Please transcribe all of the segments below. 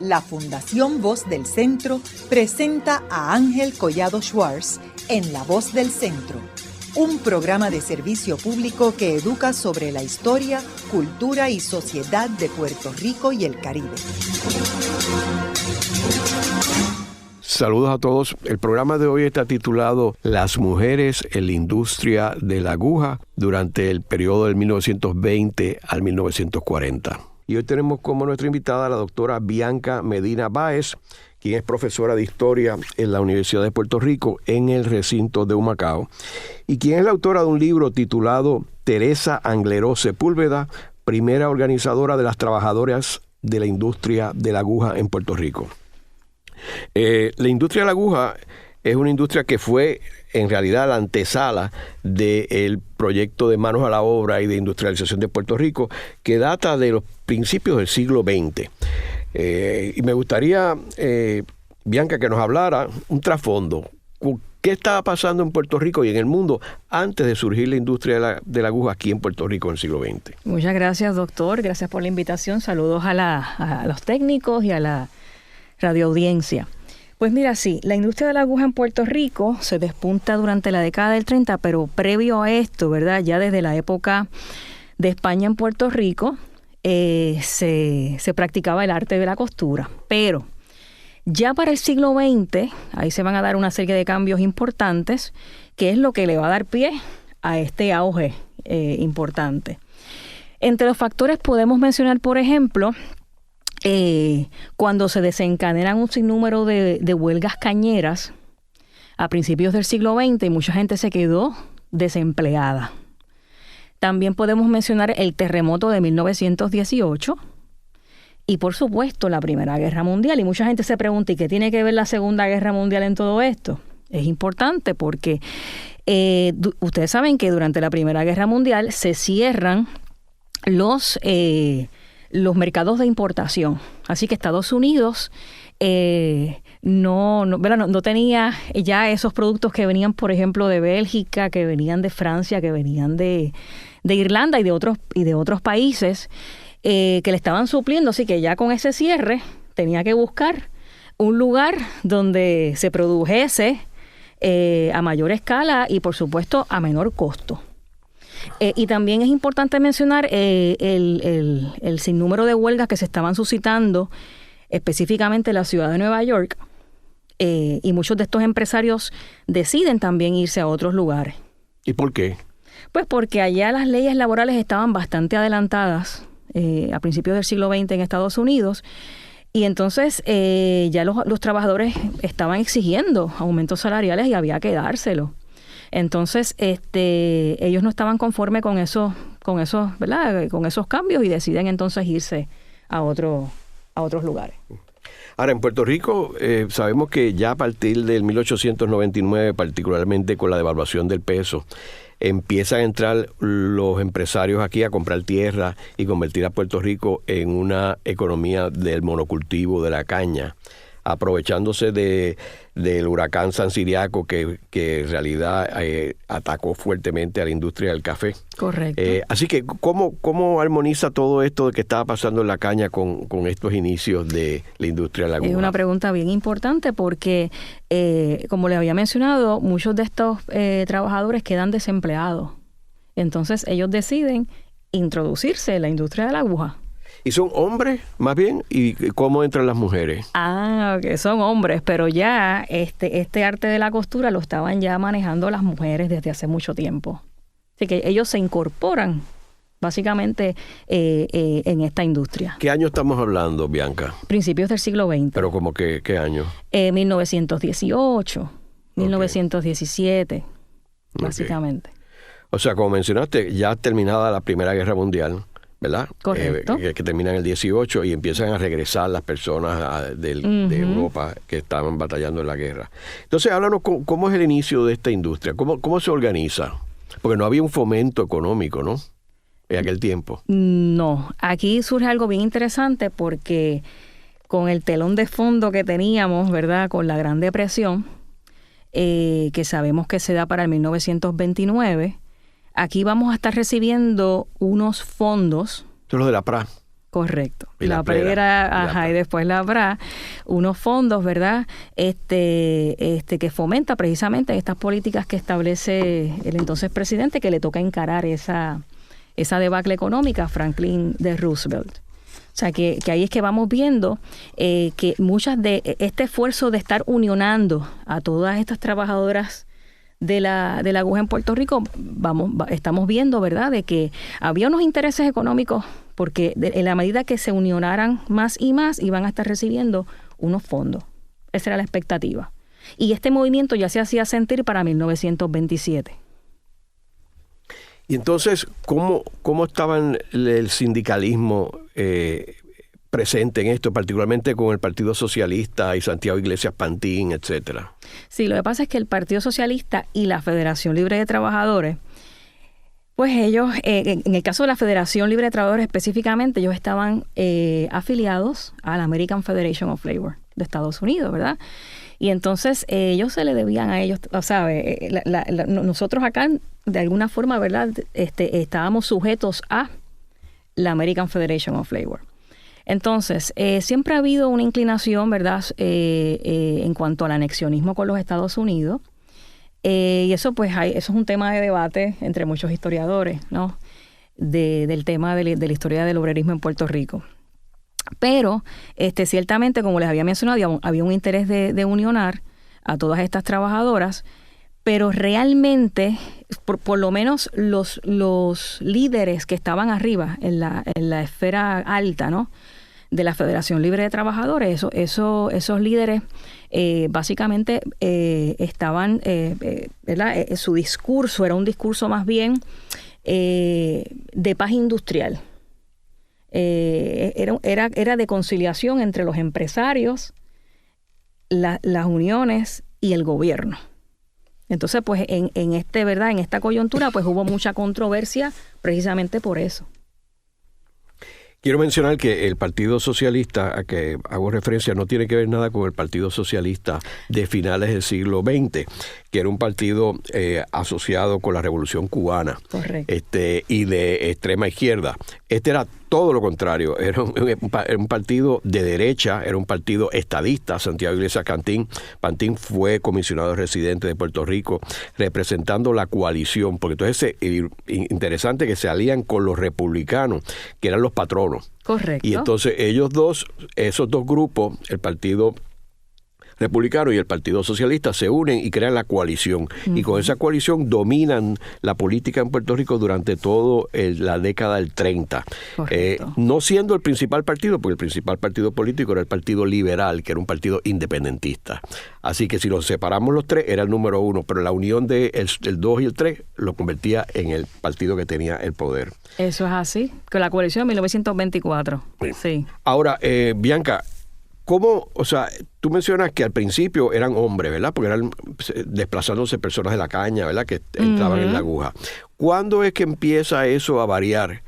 la Fundación Voz del Centro presenta a Ángel Collado Schwartz en La Voz del Centro, un programa de servicio público que educa sobre la historia, cultura y sociedad de Puerto Rico y el Caribe. Saludos a todos. El programa de hoy está titulado Las mujeres en la industria de la aguja durante el periodo del 1920 al 1940. Y hoy tenemos como nuestra invitada a la doctora Bianca Medina Báez, quien es profesora de Historia en la Universidad de Puerto Rico en el recinto de Humacao, y quien es la autora de un libro titulado Teresa Angleró Sepúlveda, primera organizadora de las trabajadoras de la industria de la aguja en Puerto Rico. La industria de la aguja es una industria que fue en realidad la antesala del proyecto de manos a la obra y de industrialización de Puerto Rico, que data de los principios del siglo XX. Y me gustaría, Bianca, que nos hablara un trasfondo. ¿Qué estaba pasando en Puerto Rico y en el mundo antes de surgir la industria de la aguja aquí en Puerto Rico en el siglo XX? Muchas gracias, doctor. Gracias por la invitación. Saludos a los técnicos y a la radioaudiencia. Pues mira, sí, la industria de la aguja en Puerto Rico se despunta durante la década del 30, pero previo a esto, ¿verdad? Ya desde la época de España en Puerto Rico se practicaba el arte de la costura. Pero ya para el siglo XX, ahí se van a dar una serie de cambios importantes, que es lo que le va a dar pie a este auge importante. Entre los factores podemos mencionar, por ejemplo, cuando se desencadenan un sinnúmero de huelgas cañeras a principios del siglo XX y mucha gente se quedó desempleada. También podemos mencionar el terremoto de 1918 y, por supuesto, la Primera Guerra Mundial. Y mucha gente se pregunta, ¿y qué tiene que ver la Segunda Guerra Mundial en todo esto? Es importante porque ustedes saben que durante la Primera Guerra Mundial se cierran los mercados de importación. Así que Estados Unidos no tenía ya esos productos que venían, por ejemplo, de Bélgica, que venían de Francia, que venían de Irlanda y de otros países que le estaban supliendo. Así que ya con ese cierre tenía que buscar un lugar donde se produjese a mayor escala y, por supuesto, a menor costo. Y también es importante mencionar el sinnúmero de huelgas que se estaban suscitando específicamente en la ciudad de Nueva York, y muchos de estos empresarios deciden también irse a otros lugares. ¿Y por qué? Pues porque allá las leyes laborales estaban bastante adelantadas a principios del siglo XX en Estados Unidos, y entonces ya los trabajadores estaban exigiendo aumentos salariales y había que dárselos. Entonces, ellos no estaban conformes con esos, ¿verdad? Con esos cambios y deciden entonces irse a otros lugares. Ahora, en Puerto Rico sabemos que ya a partir del 1899, particularmente con la devaluación del peso, empiezan a entrar los empresarios aquí a comprar tierra y convertir a Puerto Rico en una economía del monocultivo de la caña, aprovechándose del huracán San Ciriaco que en realidad atacó fuertemente a la industria del café. Correcto. Así que, ¿cómo armoniza todo esto de que estaba pasando en la caña con estos inicios de la industria de la aguja? Es una pregunta bien importante porque, como les había mencionado, muchos de estos trabajadores quedan desempleados. Entonces, ellos deciden introducirse en la industria de la aguja. ¿Y son hombres, más bien? ¿Y cómo entran las mujeres? Ok, son hombres, pero ya este arte de la costura lo estaban ya manejando las mujeres desde hace mucho tiempo. Así que ellos se incorporan básicamente en esta industria. ¿Qué año estamos hablando, Bianca? Principios del siglo XX. ¿Pero como qué año? 1918, 1917, básicamente. O sea, como mencionaste, ya terminada la Primera Guerra Mundial, ¿verdad? Correcto. Que termina en el 18 y empiezan a regresar las personas de Europa que estaban batallando en la guerra. Entonces, háblanos cómo es el inicio de esta industria, cómo se organiza. Porque no había un fomento económico, ¿no? En aquel tiempo. No, aquí surge algo bien interesante porque con el telón de fondo que teníamos, ¿verdad? Con la Gran Depresión, que sabemos que se da para el 1929, aquí vamos a estar recibiendo unos fondos. Eso es lo de la PRA. Correcto. Y la PRE era, y después la PRA, unos fondos, ¿verdad? Que fomenta precisamente estas políticas que establece el entonces presidente, que le toca encarar esa debacle económica a Franklin D. Roosevelt. O sea, que ahí es que vamos viendo que muchas de este esfuerzo de estar unionando a todas estas trabajadoras de la aguja en Puerto Rico, estamos viendo, ¿verdad?, de que había unos intereses económicos, porque en la medida que se unionaran más y más, iban a estar recibiendo unos fondos. Esa era la expectativa. Y este movimiento ya se hacía sentir para 1927. Y entonces, ¿cómo estaba el sindicalismo presente en esto, particularmente con el Partido Socialista y Santiago Iglesias Pantín, etcétera? Sí, lo que pasa es que el Partido Socialista y la Federación Libre de Trabajadores, pues ellos, en el caso de la Federación Libre de Trabajadores específicamente, ellos estaban afiliados a la American Federation of Labor de Estados Unidos, ¿verdad? Y entonces ellos se le debían a ellos, ¿sabes? Nosotros acá, de alguna forma, ¿verdad?, estábamos sujetos a la American Federation of Labor. Entonces, siempre ha habido una inclinación, ¿verdad?, en cuanto al anexionismo con los Estados Unidos. Y eso, pues, eso es un tema de debate entre muchos historiadores, ¿no?, del tema de la historia del obrerismo en Puerto Rico. Pero, ciertamente, como les había mencionado, había un interés de unionar a todas estas trabajadoras, pero realmente, por lo menos los líderes que estaban arriba en la esfera alta, ¿no?, de la Federación Libre de Trabajadores, esos líderes básicamente estaban, ¿verdad?, su discurso era un discurso más bien de paz industrial. Era de conciliación entre los empresarios, las uniones y el gobierno. Entonces, pues, en esta coyuntura, pues hubo mucha controversia precisamente por eso. Quiero mencionar que el Partido Socialista, a que hago referencia, no tiene que ver nada con el Partido Socialista de finales del siglo XX, que era un partido asociado con la Revolución Cubana. Correcto. Y de extrema izquierda. Este era todo lo contrario, era un partido de derecha, era un partido estadista. Santiago Iglesias Pantín fue comisionado residente de Puerto Rico, representando la coalición, porque entonces interesante que se alían con los republicanos, que eran los patronos. Correcto. Y entonces esos dos grupos, el Partido Republicano y el Partido Socialista, se unen y crean la coalición. Uh-huh. Y con esa coalición dominan la política en Puerto Rico durante toda la década del 30. No siendo el principal partido, porque el principal partido político era el Partido Liberal, que era un partido independentista. Así que si los separamos los tres, era el número uno, pero la unión del 2 y el 3 lo convertía en el partido que tenía el poder. Eso es así, con la coalición de 1924. Sí. Ahora, Bianca, ¿cómo, tú mencionas que al principio eran hombres, ¿verdad? Porque eran desplazándose personas de la caña, ¿verdad?, que entraban en la aguja. ¿Cuándo es que empieza eso a variar?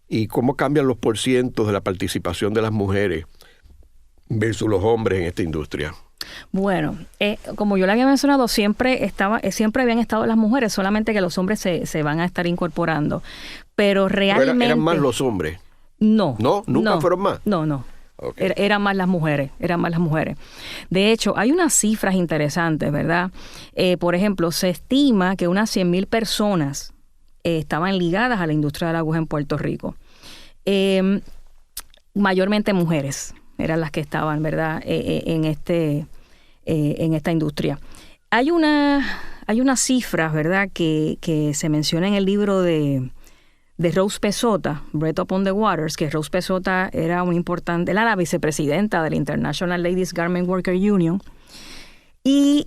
¿Y cómo cambian los porcientos de la participación de las mujeres versus los hombres en esta industria? Bueno, como yo le había mencionado, siempre habían estado las mujeres, solamente que los hombres se van a estar incorporando. Pero realmente... ¿Eran más los hombres? No. ¿No? ¿Nunca fueron más? No. Okay. Eran más las mujeres. De hecho, hay unas cifras interesantes, ¿verdad? Por ejemplo, se estima que unas 100,000 personas estaban ligadas a la industria de la aguja en Puerto Rico. Mayormente mujeres eran las que estaban, ¿verdad?, en esta industria. Hay unas cifras, ¿verdad?, que se menciona en el libro de Rose Pesota, Breath Upon the Waters, que Rose Pesota era era la vicepresidenta de la International Ladies Garment Worker Union. Y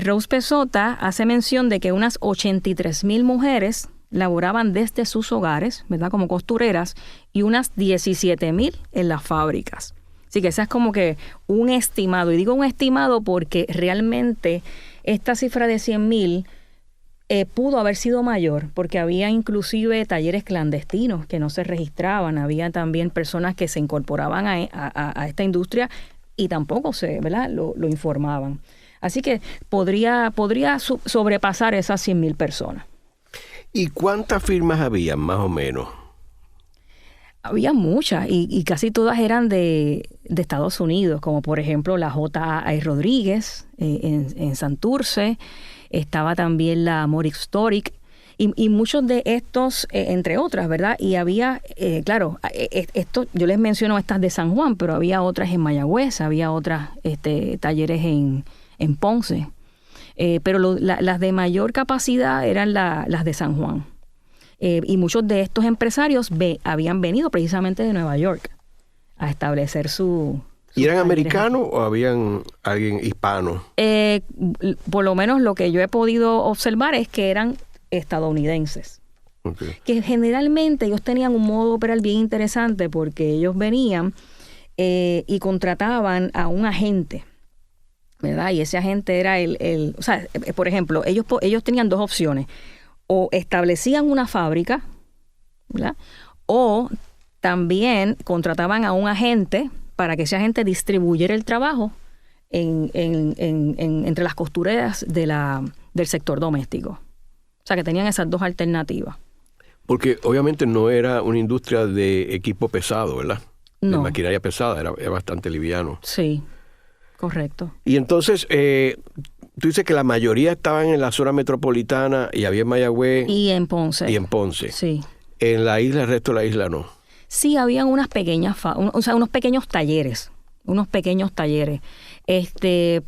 Rose Pesota hace mención de que unas 83,000 mujeres laboraban desde sus hogares, ¿verdad?, como costureras, y unas 17,000 en las fábricas. Así que ese es como que un estimado. Y digo un estimado porque realmente esta cifra de 100,000 pudo haber sido mayor, porque había inclusive talleres clandestinos que no se registraban. Había también personas que se incorporaban a esta industria y tampoco ¿verdad?, lo informaban. Así que podría sobrepasar esas 100,000 personas. ¿Y cuántas firmas había, más o menos? Había muchas y casi todas eran de Estados Unidos, como por ejemplo la J.A. Rodríguez en Santurce, estaba también la Morix Toric y muchos de estos, entre otras, ¿verdad? Y había, claro, esto yo les menciono estas de San Juan, pero había otras en Mayagüez, había otras talleres en Ponce, pero las de mayor capacidad eran las de San Juan. Y muchos de estos empresarios habían venido precisamente de Nueva York a establecer su... ¿Y eran americanos o habían alguien hispano? Por lo menos lo que yo he podido observar es que eran estadounidenses. Okay. Que generalmente ellos tenían un modo de operar bien interesante porque ellos venían y contrataban a un agente, ¿verdad? Y ese agente era o sea, por ejemplo, ellos tenían dos opciones. O establecían una fábrica, ¿verdad? O también contrataban a un agente para que ese agente distribuyera el trabajo entre las costureras del sector doméstico. O sea, que tenían esas dos alternativas. Porque obviamente no era una industria de equipo pesado, ¿verdad? No. De maquinaria pesada, era bastante liviano. Sí, correcto. Y entonces... tú dices que la mayoría estaban en la zona metropolitana y había en Mayagüez. Y en Ponce. Y en Ponce. Sí. En la isla, el resto de la isla no. Sí, habían unas pequeñas, unos pequeños talleres.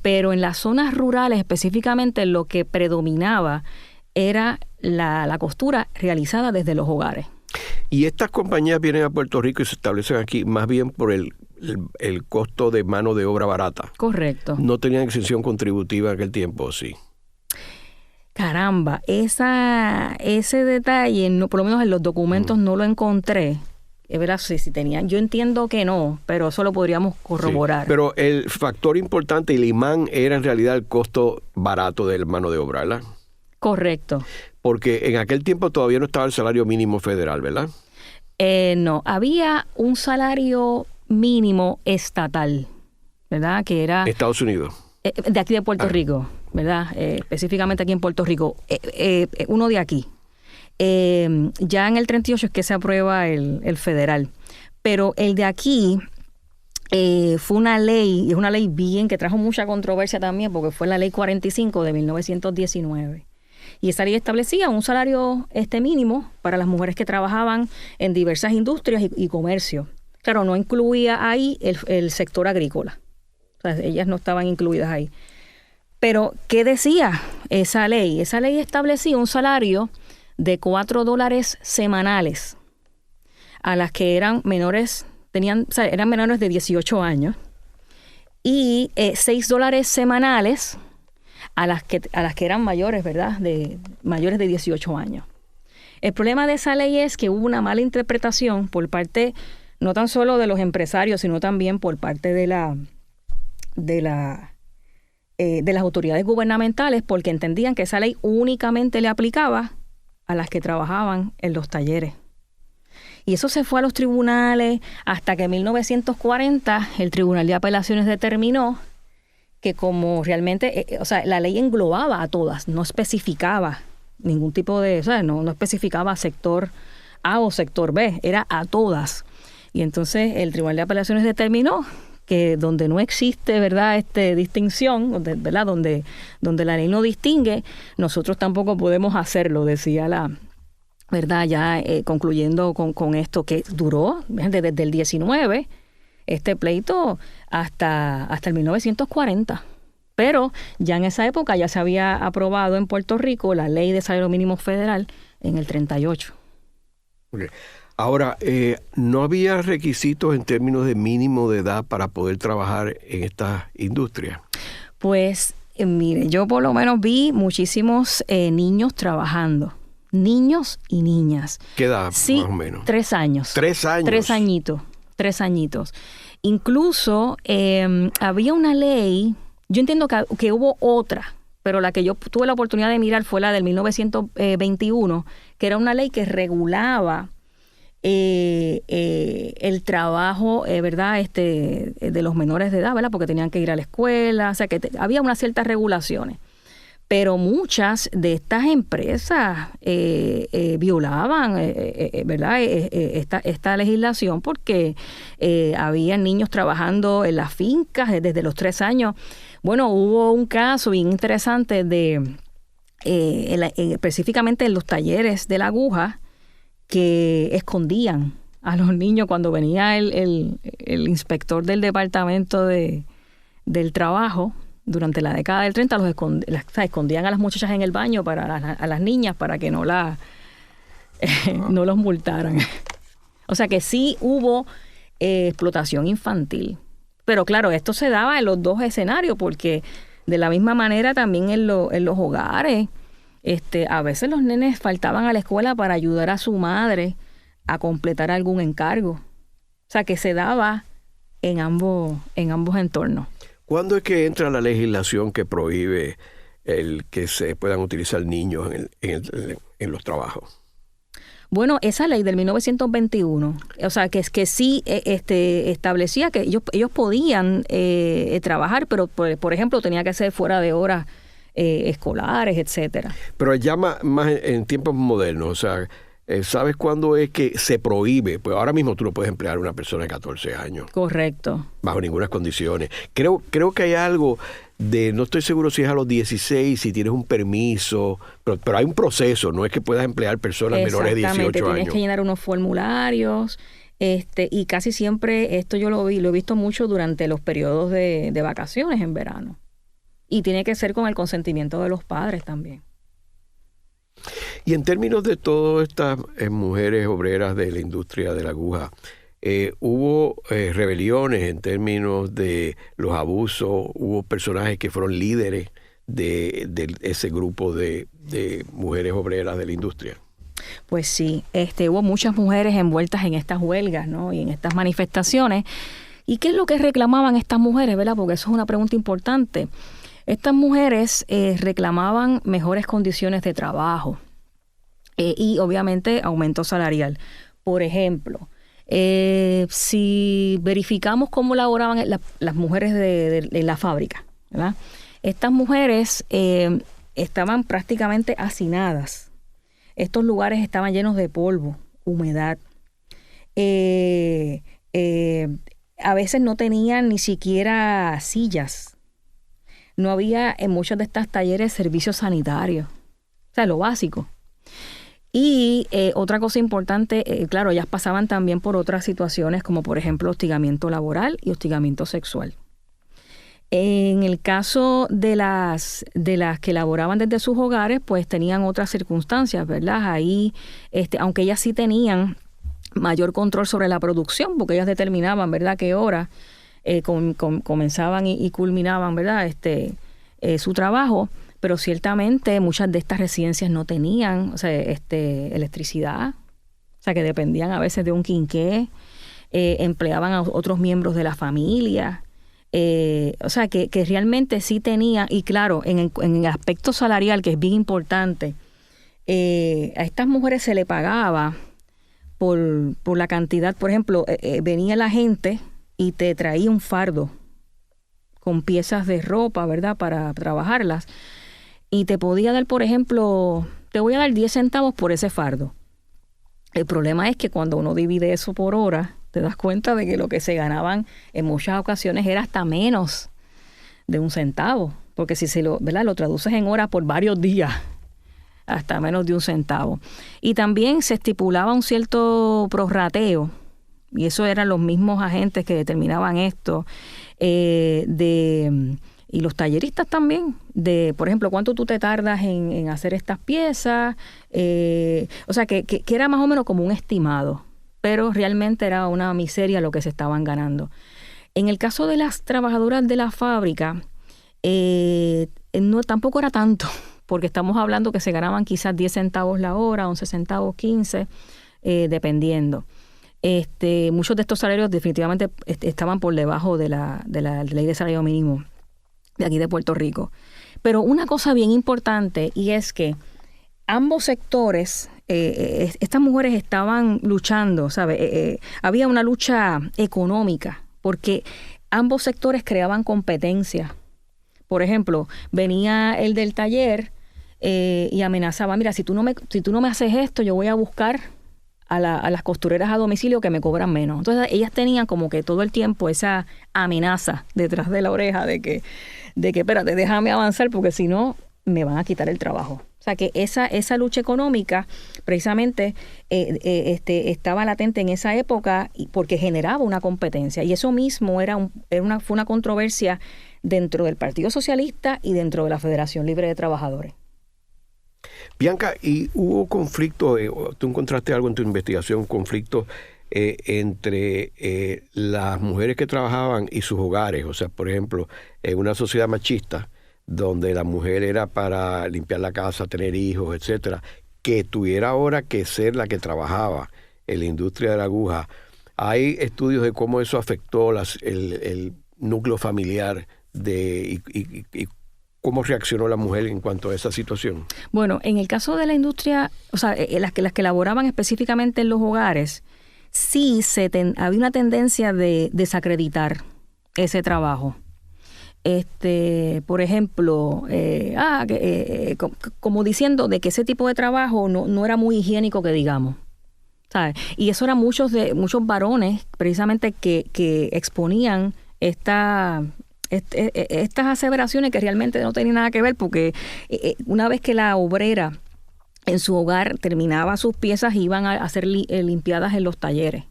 Pero en las zonas rurales específicamente lo que predominaba era la costura realizada desde los hogares. Y estas compañías vienen a Puerto Rico y se establecen aquí más bien por el costo de mano de obra barata. Correcto. ¿No tenían exención contributiva en aquel tiempo, sí? Caramba, ese detalle, no, por lo menos en los documentos no lo encontré. Es verdad, si tenían, yo entiendo que no, pero eso lo podríamos corroborar. Sí, pero el factor importante, el imán, era en realidad el costo barato de la mano de obra, ¿verdad? Correcto. Porque en aquel tiempo todavía no estaba el salario mínimo federal, ¿verdad? No, había un salario mínimo estatal, ¿verdad? Que era... Estados Unidos. De aquí de Puerto Rico, ¿verdad? Específicamente aquí en Puerto Rico. Uno de aquí. Ya en el 38 es que se aprueba el federal. Pero el de aquí fue una ley, y es una ley bien que trajo mucha controversia también, porque fue la ley 45 de 1919. Y esa ley establecía un salario mínimo para las mujeres que trabajaban en diversas industrias y comercio. Claro, no incluía ahí el sector agrícola. O sea, ellas no estaban incluidas ahí. Pero, ¿qué decía esa ley? Esa ley establecía un salario de $4 semanales a las que eran menores, eran menores de 18 años, y $6 semanales a las que eran mayores, ¿verdad? Mayores de 18 años. El problema de esa ley es que hubo una mala interpretación por parte no tan solo de los empresarios, sino también por parte de las autoridades gubernamentales, porque entendían que esa ley únicamente le aplicaba a las que trabajaban en los talleres. Y eso se fue a los tribunales hasta que en 1940 el Tribunal de Apelaciones determinó que como realmente, la ley englobaba a todas, no especificaba ningún tipo de, no especificaba sector A o sector B, era a todas. Y entonces el Tribunal de Apelaciones determinó que donde no existe, ¿verdad?, distinción, ¿verdad?, donde la ley no distingue, nosotros tampoco podemos hacerlo, decía la, ¿verdad?, ya concluyendo con esto que duró desde el 19, este pleito hasta el 1940. Pero ya en esa época ya se había aprobado en Puerto Rico la ley de salario mínimo federal en el 38. Okay. Ahora, ¿no había requisitos en términos de mínimo de edad para poder trabajar en esta industria? Pues, mire, yo por lo menos vi muchísimos niños trabajando. Niños y niñas. ¿Qué edad, sí, más o menos? 3 años. 3 años. 3 añitos. Incluso había una ley, yo entiendo que hubo otra, pero la que yo tuve la oportunidad de mirar fue la del 1921, que era una ley que regulaba el trabajo, ¿verdad?, de los menores de edad, ¿verdad?, porque tenían que ir a la escuela, o sea que había unas ciertas regulaciones. Pero muchas de estas empresas violaban ¿verdad? Esta legislación porque había niños trabajando en las fincas desde los 3 años. Bueno, hubo un caso bien interesante de específicamente en los talleres de la aguja que escondían a los niños cuando venía el inspector del departamento del trabajo. Durante la década del 30 escondían a las muchachas en el baño a las niñas para que no los multaran. O sea que sí hubo explotación infantil. Pero claro, esto se daba en los dos escenarios porque de la misma manera también en los hogares, a veces los nenes faltaban a la escuela para ayudar a su madre a completar algún encargo. O sea que se daba en ambos entornos. ¿Cuándo es que entra la legislación que prohíbe el que se puedan utilizar niños en los trabajos? Bueno, esa ley del 1921, o sea, que sí establecía que ellos podían trabajar, pero por ejemplo tenía que ser fuera de horas escolares, etcétera. Pero ya más en tiempos modernos, o sea, ¿sabes cuándo es que se prohíbe? Pues ahora mismo tú no puedes emplear a una persona de 14 años. Correcto. Bajo ninguna condiciones. Creo que hay algo no estoy seguro si es a los 16, si tienes un permiso, pero hay un proceso, no es que puedas emplear personas menores de 18 años. Exactamente, tienes que llenar unos formularios, y casi siempre esto yo lo he visto mucho durante los periodos de vacaciones en verano. Y tiene que ser con el consentimiento de los padres también. Y en términos de todas estas mujeres obreras de la industria de la aguja, hubo rebeliones en términos de los abusos, hubo personajes que fueron líderes de ese grupo de mujeres obreras de la industria. Pues sí, hubo muchas mujeres envueltas en estas huelgas, ¿no? Y en estas manifestaciones. ¿Y qué es lo que reclamaban estas mujeres, verdad? Porque eso es una pregunta importante. Estas mujeres reclamaban mejores condiciones de trabajo y obviamente aumento salarial. Por ejemplo, si verificamos cómo laboraban las mujeres de la fábrica, ¿verdad? Estas mujeres estaban prácticamente hacinadas. Estos lugares estaban llenos de polvo, humedad. A veces no tenían ni siquiera sillas. No había en muchos de estos talleres servicios sanitarios. O sea, lo básico. Y otra cosa importante, claro, ellas pasaban también por otras situaciones como por ejemplo hostigamiento laboral y hostigamiento sexual. En el caso de las que laboraban desde sus hogares, pues tenían otras circunstancias, ¿verdad? Ahí, aunque ellas sí tenían mayor control sobre la producción, porque ellas determinaban, ¿verdad?, qué hora comenzaban y culminaban, ¿verdad?, su trabajo. Pero ciertamente muchas de estas residencias no tenían, o sea, electricidad, o sea, que dependían a veces de un quinqué, empleaban a otros miembros de la familia, o sea, que realmente sí tenían, y claro, en el aspecto salarial, que es bien importante, a estas mujeres se le pagaba por la cantidad. Por ejemplo, venía la gente y te traía un fardo con piezas de ropa, ¿verdad?, para trabajarlas. Y te podía dar, por ejemplo, te voy a dar 10 centavos por ese fardo. El problema es que cuando uno divide eso por hora, te das cuenta de que lo que se ganaban en muchas ocasiones era hasta menos de 1 centavo. Porque si lo traduces en horas por varios días, hasta menos de 1 centavo. Y también se estipulaba un cierto prorrateo, y eso eran los mismos agentes que determinaban esto, y los talleristas también, por ejemplo, cuánto tú te tardas en hacer estas piezas, o sea, que era más o menos como un estimado, pero realmente era una miseria lo que se estaban ganando. En el caso de las trabajadoras de la fábrica, no, tampoco era tanto, porque estamos hablando que se ganaban quizás 10 centavos la hora, 11 centavos, 15, dependiendo. Muchos de estos salarios definitivamente estaban por debajo de la ley de salario mínimo de aquí de Puerto Rico. Pero una cosa bien importante, y es que ambos sectores, estas mujeres estaban luchando, ¿sabe? Había una lucha económica, porque ambos sectores creaban competencia Por ejemplo, venía el del taller y amenazaba, mira, si tú no me haces esto, yo voy a buscar a las costureras a domicilio que me cobran menos. Entonces ellas tenían como que todo el tiempo esa amenaza detrás de la oreja de que espérate, déjame avanzar porque si no me van a quitar el trabajo. O sea que esa lucha económica precisamente estaba latente en esa época porque generaba una competencia, y eso mismo fue una controversia dentro del Partido Socialista y dentro de la Federación Libre de Trabajadores. Bianca, ¿y hubo conflicto, tú encontraste algo en tu investigación, conflicto entre las mujeres que trabajaban y sus hogares? O sea, por ejemplo, en una sociedad machista, donde la mujer era para limpiar la casa, tener hijos, etcétera, que tuviera ahora que ser la que trabajaba en la industria de la aguja. Hay estudios de cómo eso afectó el núcleo familiar y cómo reaccionó la mujer en cuanto a esa situación. Bueno, en el caso de la industria, o sea, las que laboraban específicamente en los hogares, sí había una tendencia de desacreditar ese trabajo. Por ejemplo, como diciendo de que ese tipo de trabajo no era muy higiénico, que digamos, ¿sabes? Y eso eran muchos varones precisamente que exponían estas aseveraciones que realmente no tenían nada que ver, porque una vez que la obrera en su hogar terminaba sus piezas, iban a ser limpiadas en los talleres.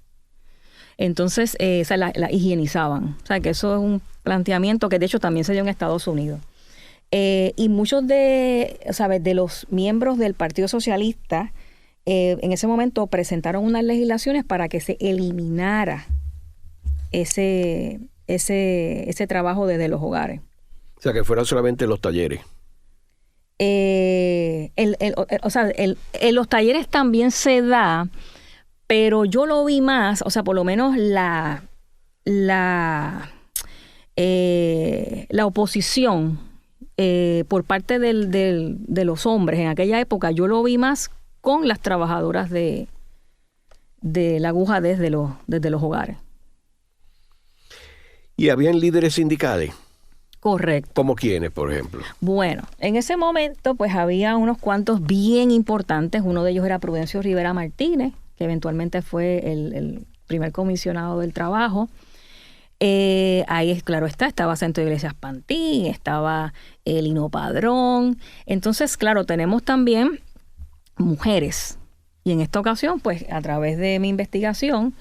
Entonces, la higienizaban. O sea, que eso es un planteamiento que de hecho también se dio en Estados Unidos. Y muchos de los miembros del Partido Socialista en ese momento presentaron unas legislaciones para que se eliminara ese trabajo desde los hogares. O sea, que fueran solamente los talleres. En los talleres también se da, pero yo lo vi más, o sea, por lo menos la oposición por parte de los hombres en aquella época, yo lo vi más con las trabajadoras de la aguja desde los hogares. ¿Y habían líderes sindicales? Correcto. ¿Como quiénes, por ejemplo? Bueno, en ese momento pues había unos cuantos bien importantes. Uno de ellos era Prudencio Rivera Martínez, que eventualmente fue el primer comisionado del trabajo. Ahí, claro estaba Santo Iglesias Pantín, estaba Lino Padrón. Entonces, claro, tenemos también mujeres. Y en esta ocasión, pues, a través de mi investigación,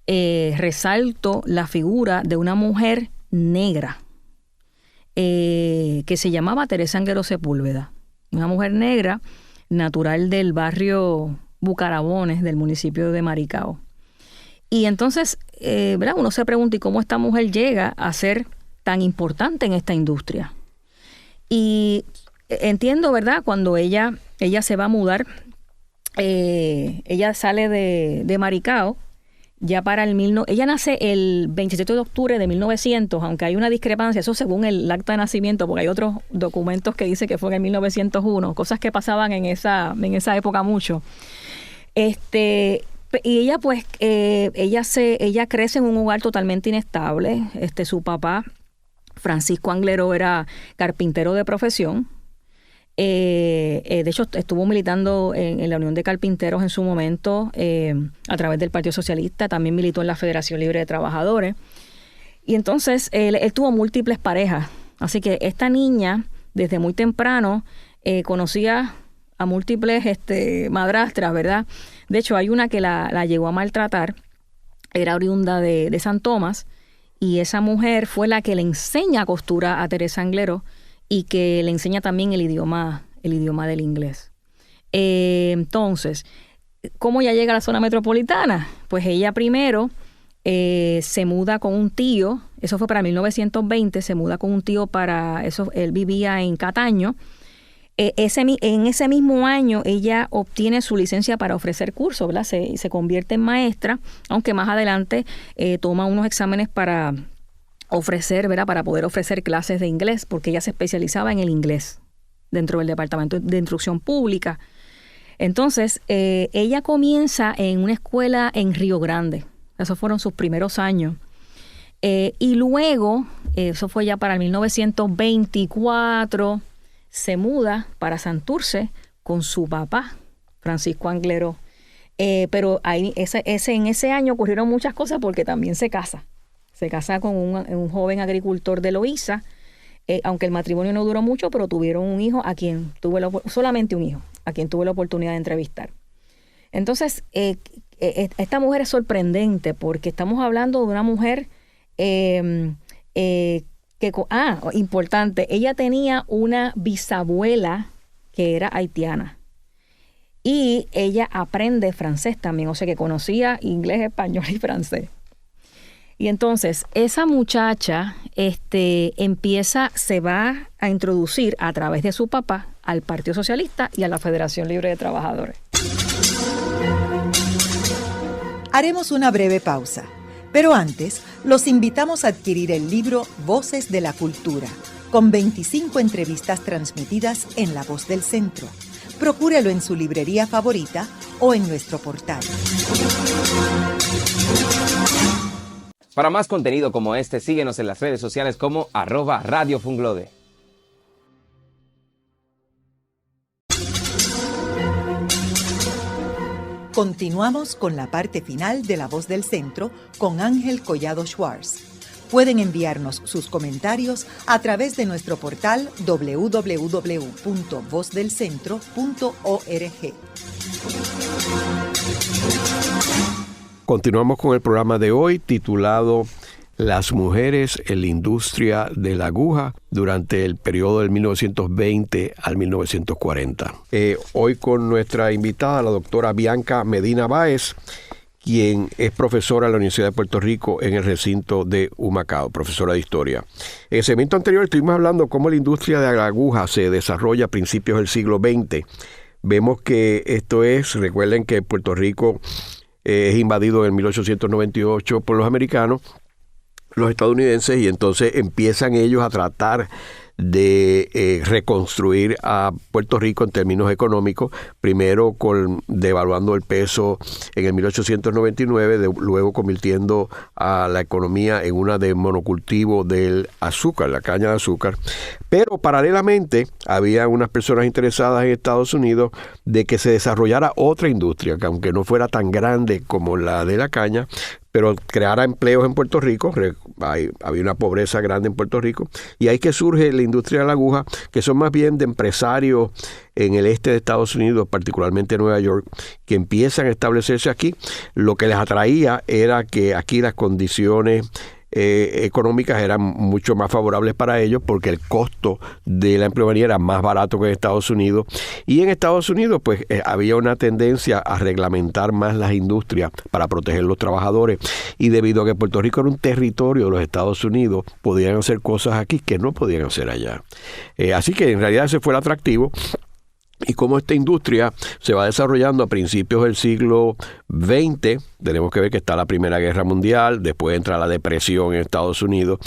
resalto la figura de una mujer negra que se llamaba Teresa Anguero Sepúlveda. Una mujer negra, natural del barrio Bucarabones, del municipio de Maricao. Y entonces, ¿verdad? Uno se pregunta, ¿y cómo esta mujer llega a ser tan importante en esta industria? Y entiendo, ¿verdad? Cuando ella se va a mudar, ella sale de Maricao, ya para ella nace el 27 de octubre de 1900, aunque hay una discrepancia, eso según el acta de nacimiento, porque hay otros documentos que dicen que fue en 1901, cosas que pasaban en esa época mucho. Y ella pues ella crece en un hogar totalmente inestable. Su papá, Francisco Anglero, era carpintero de profesión. De hecho, estuvo militando en la Unión de Carpinteros en su momento a través del Partido Socialista. También militó en la Federación Libre de Trabajadores. Y entonces él tuvo múltiples parejas. Así que esta niña, desde muy temprano, conocía a múltiples madrastras, ¿verdad? De hecho, hay una que la llegó a maltratar. Era oriunda de San Tomás. Y esa mujer fue la que le enseña costura a Teresa Anglero y que le enseña también el idioma del inglés. Entonces, ¿cómo ella llega a la zona metropolitana? Pues ella primero se muda con un tío, eso fue para 1920, se muda con un tío él vivía en Cataño. En ese mismo año ella obtiene su licencia para ofrecer cursos, ¿verdad? Se convierte en maestra, aunque más adelante toma unos exámenes para ofrecer, ¿verdad? Para poder ofrecer clases de inglés, porque ella se especializaba en el inglés dentro del Departamento de Instrucción Pública. Entonces, ella comienza en una escuela en Río Grande. Esos fueron sus primeros años. Y luego, eso fue ya para el 1924, se muda para Santurce con su papá, Francisco Angleró. Pero ahí, en ese año ocurrieron muchas cosas porque también se casa. Se casa con un joven agricultor de Loíza, aunque el matrimonio no duró mucho, pero tuvieron un hijo solamente un hijo, a quien tuve la oportunidad de entrevistar. Entonces, esta mujer es sorprendente porque estamos hablando de una mujer importante, ella tenía una bisabuela que era haitiana y ella aprende francés también, o sea que conocía inglés, español y francés. Y entonces esa muchacha se va a introducir a través de su papá al Partido Socialista y a la Federación Libre de Trabajadores. Haremos una breve pausa, pero antes los invitamos a adquirir el libro Voces de la Cultura, con 25 entrevistas transmitidas en La Voz del Centro. Procúrelo en su librería favorita o en nuestro portal. Para más contenido como este, síguenos en las redes sociales como @Radio Funglode. Continuamos con la parte final de La Voz del Centro con Ángel Collado Schwartz. Pueden enviarnos sus comentarios a través de nuestro portal www.vozdelcentro.org. Continuamos con el programa de hoy titulado Las mujeres en la industria de la aguja durante el periodo del 1920 al 1940. Hoy con nuestra invitada, la doctora Bianca Medina Báez, quien es profesora en la Universidad de Puerto Rico en el recinto de Humacao, profesora de historia. En el segmento anterior estuvimos hablando cómo la industria de la aguja se desarrolla a principios del siglo XX. Vemos que recuerden que Puerto Rico es invadido en 1898 por los americanos, los estadounidenses, y entonces empiezan ellos a tratar de reconstruir a Puerto Rico en términos económicos, primero devaluando el peso en el 1899, luego convirtiendo a la economía en una de monocultivo del azúcar, la caña de azúcar. Pero paralelamente había unas personas interesadas en Estados Unidos de que se desarrollara otra industria, que aunque no fuera tan grande como la de la caña, pero creara empleos en Puerto Rico. Había una pobreza grande en Puerto Rico, y ahí que surge la industria de la aguja, que son más bien de empresarios en el este de Estados Unidos, particularmente en Nueva York, que empiezan a establecerse aquí. Lo que les atraía era que aquí las condiciones económicas eran mucho más favorables para ellos, porque el costo de la empleomanía era más barato que en Estados Unidos, y en Estados Unidos pues había una tendencia a reglamentar más las industrias para proteger los trabajadores, y debido a que Puerto Rico era un territorio de los Estados Unidos, podían hacer cosas aquí que no podían hacer allá. Así que en realidad ese fue el atractivo. Y cómo esta industria se va desarrollando a principios del siglo XX, tenemos que ver que está la Primera Guerra Mundial, después entra la depresión en Estados Unidos,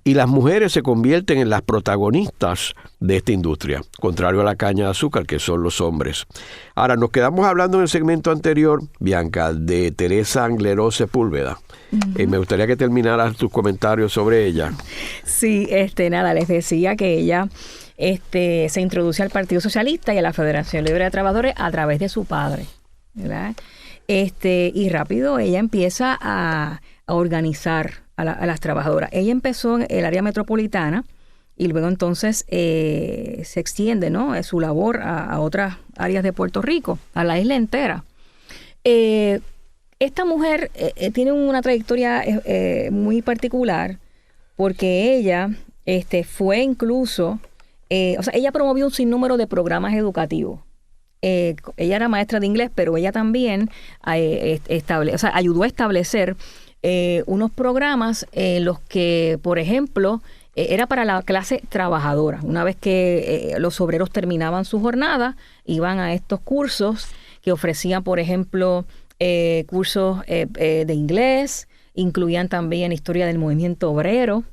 y las mujeres se convierten en las protagonistas de esta industria, contrario a la caña de azúcar, que son los hombres. Ahora, nos quedamos hablando en el segmento anterior, Bianca, de Teresa Angleró Sepúlveda. Me gustaría que terminaras tus comentarios sobre ella. Sí, les decía que ella se introduce al Partido Socialista y a la Federación Libre de Trabajadores a través de su padre, ¿verdad? Y rápido ella empieza a organizar a las trabajadoras. Ella empezó en el área metropolitana y luego entonces se extiende, ¿no?, su labor a otras áreas de Puerto Rico, a la isla entera. Esta mujer tiene una trayectoria muy particular, porque ella fue incluso... ella promovió un sinnúmero de programas educativos. Ella era maestra de inglés, pero ella también ayudó a establecer unos programas en los que, por ejemplo, era para la clase trabajadora. Una vez que los obreros terminaban su jornada, iban a estos cursos que ofrecían, por ejemplo, cursos de inglés, incluían también historia del movimiento obrero,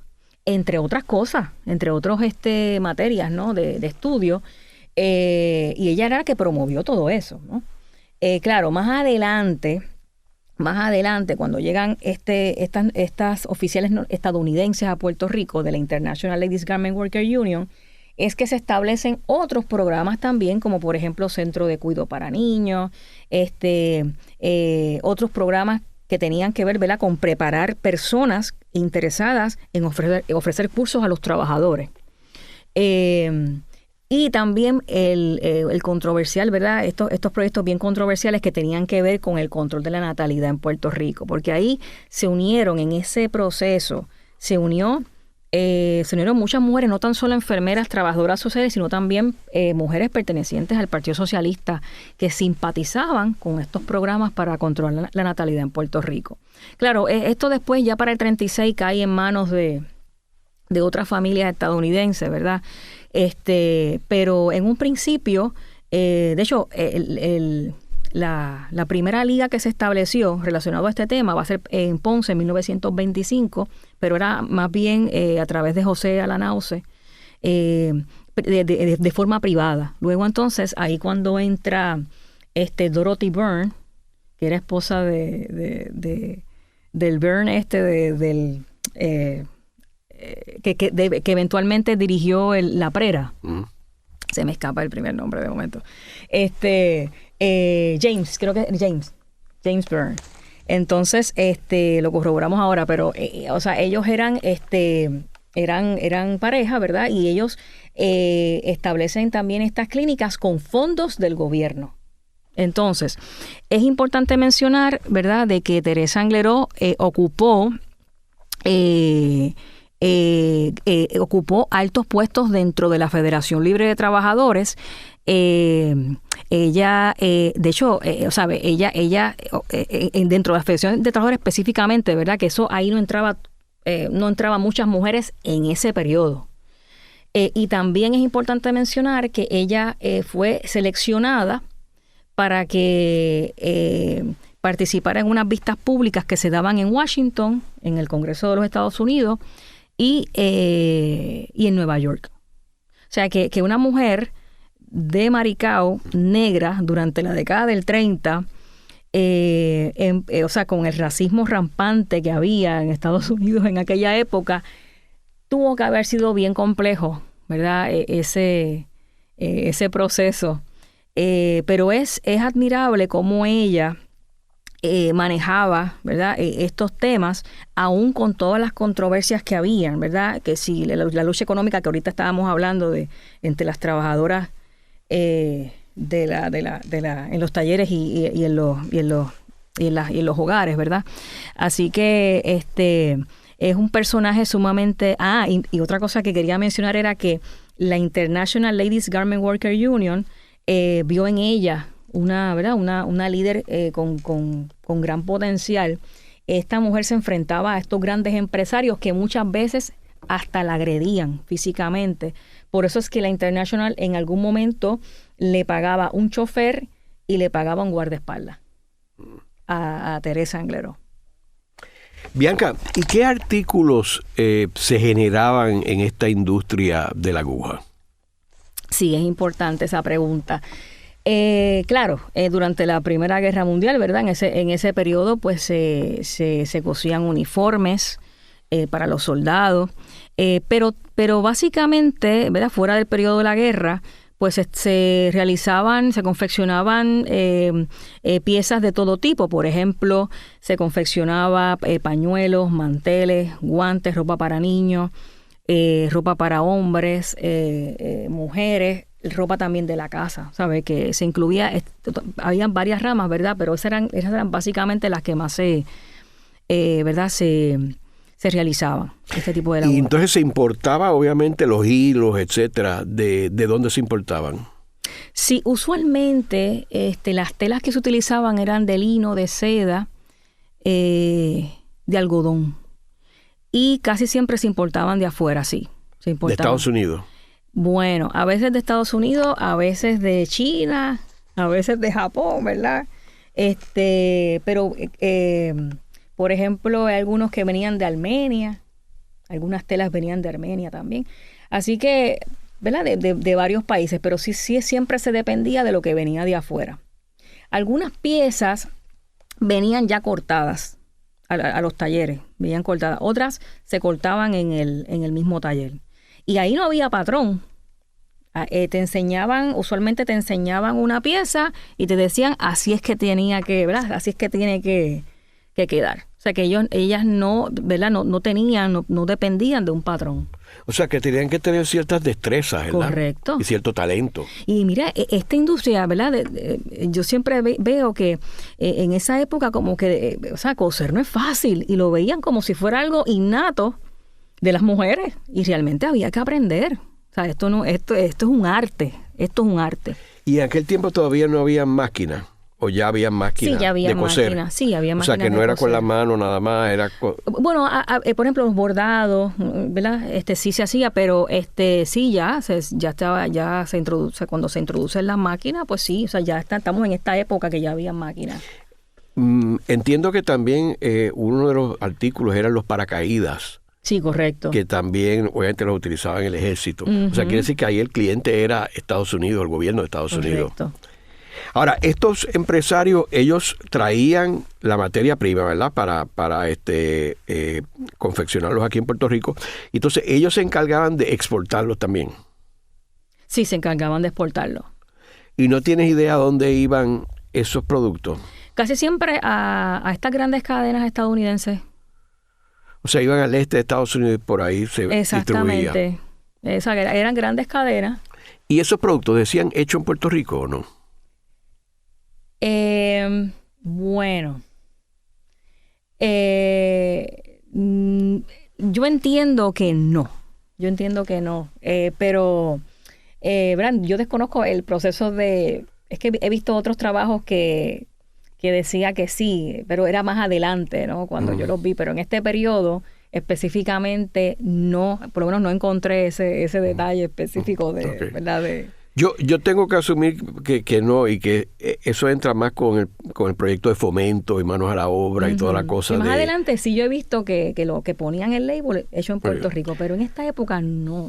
entre otras cosas, entre otras materias, ¿no?, de estudio, y ella era la que promovió todo eso, ¿no? Claro, más adelante más adelante, cuando llegan estas oficiales estadounidenses a Puerto Rico de la International Ladies Garment Worker Union, es que se establecen otros programas también, como por ejemplo Centro de Cuidado para Niños, otros programas que tenían que ver, ¿verdad?, con preparar personas interesadas en ofrecer cursos a los trabajadores. Y también el controversial, ¿verdad?, estos proyectos bien controversiales que tenían que ver con el control de la natalidad en Puerto Rico, porque ahí se unieron en ese proceso, se unieron muchas mujeres, no tan solo enfermeras, trabajadoras sociales, sino también mujeres pertenecientes al Partido Socialista que simpatizaban con estos programas para controlar la natalidad en Puerto Rico. Claro, esto después ya para el 36 cae en manos de otras familias estadounidenses, ¿verdad? Pero en un principio, de hecho, la primera liga que se estableció relacionado a este tema va a ser en Ponce en 1925, pero era más bien a través de José Alanause, de forma privada. Luego entonces, ahí cuando entra Dorothy Byrne, que era esposa del Byrne que eventualmente dirigió la Prera. Se me escapa el primer nombre de momento. James Byrne. Entonces, lo corroboramos ahora, pero, ellos eran pareja, ¿verdad? Y ellos establecen también estas clínicas con fondos del gobierno. Entonces, es importante mencionar, ¿verdad?, de que Teresa Angleró ocupó altos puestos dentro de la Federación Libre de Trabajadores. Ella, de hecho, dentro de la Federación de Trabajadores específicamente, ¿verdad?, que eso ahí no entraban muchas mujeres en ese periodo. Y también es importante mencionar que ella fue seleccionada para que participara en unas vistas públicas que se daban en Washington, en el Congreso de los Estados Unidos, y en Nueva York. O sea, que una mujer de Maricao, negra, durante la década del 30, con el racismo rampante que había en Estados Unidos en aquella época, tuvo que haber sido bien complejo, ¿verdad?, ese proceso. Pero es admirable cómo ella manejaba, ¿verdad?, estos temas, aún con todas las controversias que habían, ¿verdad?, que si la lucha económica que ahorita estábamos hablando entre las trabajadoras en los talleres y en los hogares, ¿verdad? Así que es un personaje sumamente... y otra cosa que quería mencionar era que la International Ladies Garment Worker Union vio en ella una líder con gran potencial. Esta mujer se enfrentaba a estos grandes empresarios que muchas veces hasta la agredían físicamente. Por eso es que la International en algún momento le pagaba un chofer y le pagaba un guardaespaldas a Teresa Angleró. Bianca, ¿y qué artículos se generaban en esta industria de la aguja? Sí, es importante esa pregunta. Claro, durante la Primera Guerra Mundial, ¿verdad? En ese periodo, pues se cosían uniformes para los soldados, pero básicamente, ¿verdad?, fuera del periodo de la guerra, pues se confeccionaban piezas de todo tipo. Por ejemplo, se confeccionaba pañuelos, manteles, guantes, ropa para niños, ropa para hombres, mujeres, ropa también de la casa, ¿sabes? Que se incluía, habían varias ramas, ¿verdad? Pero esas eran básicamente las que más ¿verdad?, se realizaban, este tipo de labor. Y entonces se importaba, obviamente, los hilos, etcétera. ¿De dónde se importaban? Sí, usualmente las telas que se utilizaban eran de lino, de seda, de algodón. Y casi siempre se importaban de afuera, sí. ¿De Estados Unidos? Bueno, a veces de Estados Unidos, a veces de China, a veces de Japón, ¿verdad? Pero... por ejemplo, hay algunos que venían de Armenia, algunas telas venían de Armenia también. Así que, ¿verdad?, de varios países, pero sí siempre se dependía de lo que venía de afuera. Algunas piezas venían ya cortadas a los talleres, venían cortadas. Otras se cortaban en el mismo taller. Y ahí no había patrón. Usualmente te enseñaban una pieza y te decían así es que tenía que, ¿verdad? Así es que tiene que quedar. O sea que ellas no, ¿verdad? No tenían, no dependían de un patrón. O sea que tenían que tener ciertas destrezas, ¿verdad? Correcto. Y cierto talento. Y mira, esta industria, ¿verdad? Yo siempre veo que en esa época como que, o sea, coser no es fácil y lo veían como si fuera algo innato de las mujeres y realmente había que aprender. O sea, esto es un arte, ¿Y en aquel tiempo todavía no había máquinas? ¿O ya había máquinas sí, ya había de coser? Sí, había máquinas. O sea, que no era con la mano nada más, era bueno, por ejemplo, los bordados, ¿verdad? Sí se hacía, pero sí ya se introduce, cuando se introducen las máquinas, pues sí, o sea, ya estamos en esta época que ya había máquinas. Entiendo que también uno de los artículos eran los paracaídas. Sí, correcto. Que también, obviamente, los utilizaban en el ejército. O sea, quiere decir que ahí el cliente era Estados Unidos, el gobierno de Estados Unidos. Ahora, estos empresarios, ellos traían la materia prima, ¿verdad? Para confeccionarlos aquí en Puerto Rico. Entonces, ellos se encargaban de exportarlos también. Sí, se encargaban de exportarlos. ¿Y no tienes idea dónde iban esos productos? Casi siempre a estas grandes cadenas estadounidenses. O sea, iban al este de Estados Unidos y por ahí se distribuía. Exactamente. Eran grandes cadenas. ¿Y esos productos decían hecho en Puerto Rico o no? Bueno. Yo entiendo que no. Pero, Bran, yo desconozco el proceso de... Es que he visto otros trabajos que decía que sí, pero era más adelante, ¿no? Cuando yo los vi, pero en este periodo específicamente no, por lo menos no encontré ese detalle específico de, okay, ¿verdad? Yo tengo que asumir que no, y que eso entra más con el proyecto de fomento y manos a la obra y toda la cosa. Y más adelante sí yo he visto que lo que ponían el label hecho en Puerto Rico, pero en esta época no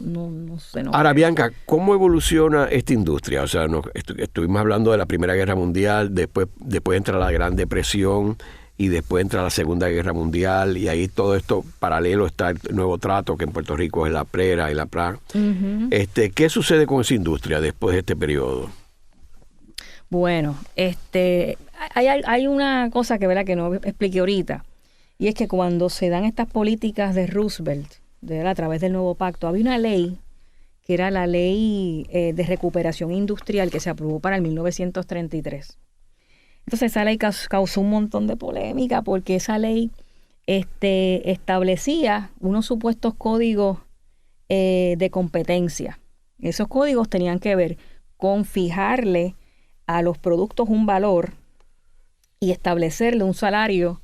sé. No. Ahora, Bianca, ¿cómo evoluciona esta industria? O sea, estuvimos hablando de la Primera Guerra Mundial, después entra la Gran Depresión y después entra la Segunda Guerra Mundial, y ahí todo esto paralelo está el nuevo trato, que en Puerto Rico es la PRERA y la PRA. ¿Qué sucede con esa industria después de este periodo? Bueno, hay una cosa que no expliqué ahorita, y es que cuando se dan estas políticas de Roosevelt, a través del nuevo pacto, había una ley que era la ley de recuperación industrial que se aprobó para el 1933. Entonces esa ley causó un montón de polémica porque esa ley establecía unos supuestos códigos de competencia. Esos códigos tenían que ver con fijarle a los productos un valor y establecerle un salario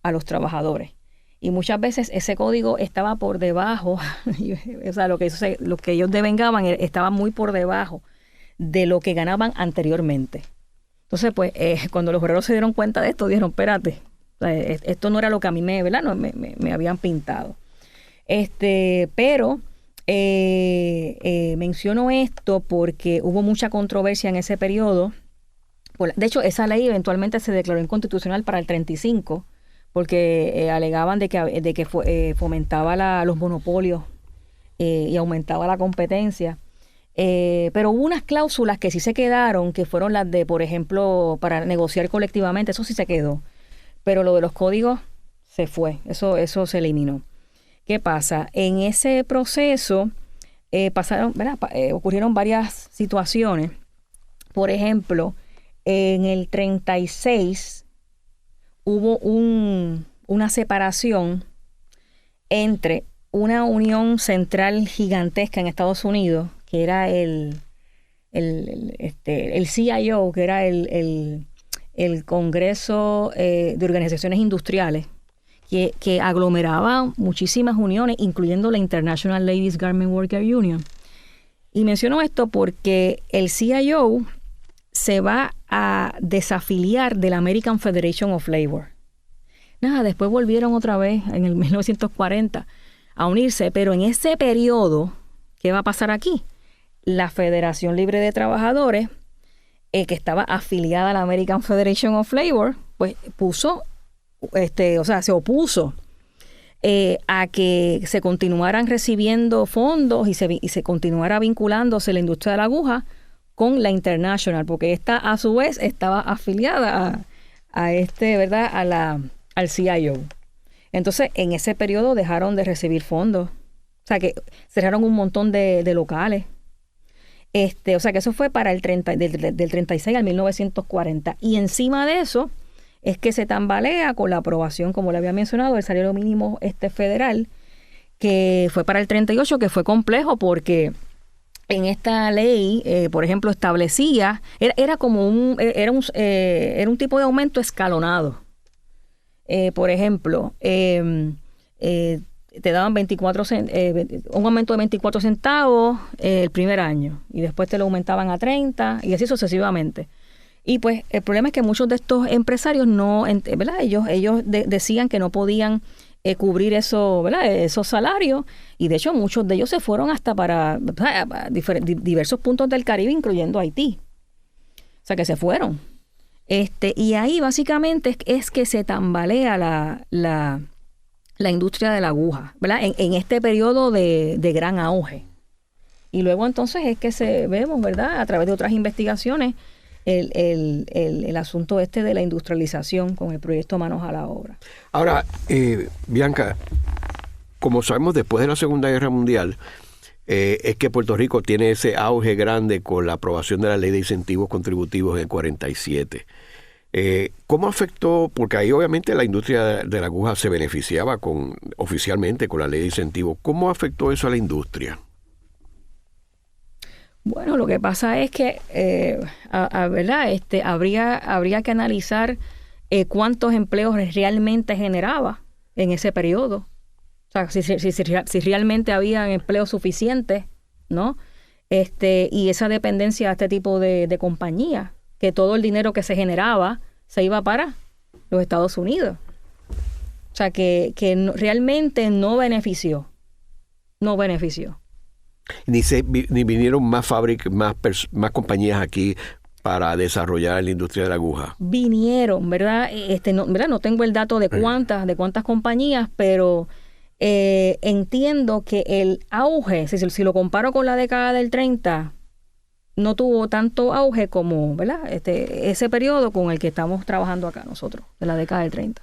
a los trabajadores. Y muchas veces ese código estaba por debajo, o sea, lo que ellos devengaban estaba muy por debajo de lo que ganaban anteriormente. Entonces, pues, cuando los obreros se dieron cuenta de esto, dijeron, espérate, o sea, esto no era lo que a mí ¿verdad? No, me habían pintado. Pero menciono esto porque hubo mucha controversia en ese periodo. De hecho, esa ley eventualmente se declaró inconstitucional para el 35, porque alegaban de que fomentaba los monopolios y aumentaba la competencia. Pero hubo unas cláusulas que sí se quedaron, que fueron las de, por ejemplo, para negociar colectivamente, eso sí se quedó. Pero lo de los códigos se fue, eso se eliminó. ¿Qué pasa? En ese proceso ocurrieron varias situaciones. Por ejemplo, en el 36 hubo una separación entre una unión central gigantesca en Estados Unidos, que era el CIO, que era el Congreso de Organizaciones Industriales, que aglomeraba muchísimas uniones, incluyendo la International Ladies Garment Worker Union. Y menciono esto porque el CIO se va a desafiliar de la American Federation of Labor. Después volvieron otra vez en el 1940 a unirse, pero en ese periodo, ¿qué va a pasar aquí? La Federación Libre de Trabajadores, que estaba afiliada a la American Federation of Labor, pues se opuso a que se continuaran recibiendo fondos y se continuara vinculándose la industria de la aguja con la International, porque esta a su vez estaba afiliada al CIO. Entonces, en ese periodo dejaron de recibir fondos. O sea, que cerraron un montón de locales. O sea, que eso fue para del 36 al 1940. Y encima de eso es que se tambalea con la aprobación, como le había mencionado, del salario mínimo federal, que fue para el 38, que fue complejo porque en esta ley, por ejemplo, establecía, era un tipo de aumento escalonado. Por ejemplo, te daban un aumento de 24 centavos el primer año y después te lo aumentaban a 30 y así sucesivamente. Y pues el problema es que muchos de estos empresarios ¿verdad? Ellos decían que no podían cubrir eso, ¿verdad? Esos salarios, y de hecho muchos de ellos se fueron hasta para diversos puntos del Caribe, incluyendo Haití. O sea, que se fueron. Y ahí básicamente es que se tambalea la industria de la aguja, ¿verdad? En este periodo de gran auge. Y luego entonces es que vemos, ¿verdad? A través de otras investigaciones, el asunto de la industrialización con el proyecto Manos a la Obra. Ahora, Bianca, como sabemos, después de la Segunda Guerra Mundial, es que Puerto Rico tiene ese auge grande con la aprobación de la Ley de Incentivos Contributivos en el 47. ¿Cómo afectó? Porque ahí obviamente la industria de la aguja se beneficiaba oficialmente con la Ley de Incentivos. ¿Cómo afectó eso a la industria? Bueno, lo que pasa es que ¿verdad? Habría que analizar cuántos empleos realmente generaba en ese periodo. O sea, si realmente había empleos suficientes, ¿no? Y esa dependencia a este tipo de compañías, que todo el dinero que se generaba se iba para los Estados Unidos. O sea, que realmente no benefició. No benefició. Ni vinieron más fábricas, más compañías aquí para desarrollar la industria de la aguja. Vinieron, ¿verdad? No tengo el dato de cuántas compañías, pero entiendo que el auge, si lo comparo con la década del 30, no tuvo tanto auge como, ¿verdad? Ese periodo con el que estamos trabajando acá nosotros, de la década del 30.